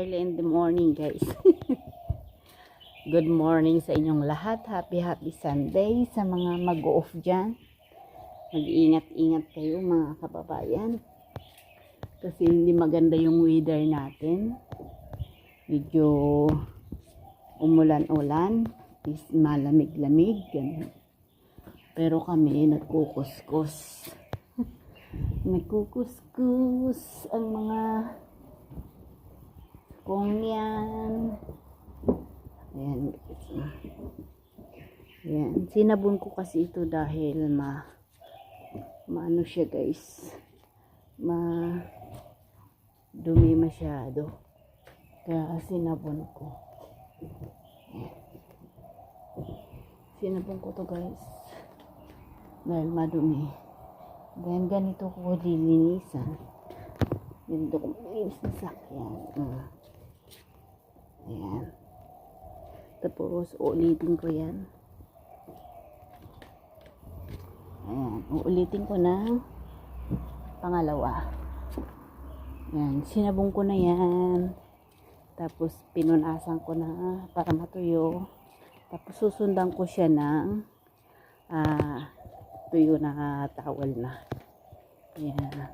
early in the morning, guys. Good morning sa inyong lahat. Happy Sunday sa mga mag-off dyan. Mag-iingat-ingat kayo mga kababayan. Kasi hindi maganda yung weather natin. Medyo umulan-ulan. Is malamig-lamig. Pero kami nagkukuskus. Nagkukuskus ang mga kung yan. Ayan. Ayan. Sinabon ko kasi ito dahil maano siya, guys. Dumi masyado. Kaya sinabon ko. Ayan. Sinabon ko to, guys. Dahil madumi. Then ganito ko lilinisan. Ganito ko malinis na sakyan. Ayan. Tapos uulitin ko yan. Ayan. Uulitin ko na pangalawa. Ayan. Sinabong ko na yan. Tapos pinunasan ko na para matuyo. Tapos susundan ko siya ng tuyo na towel na. Ayan.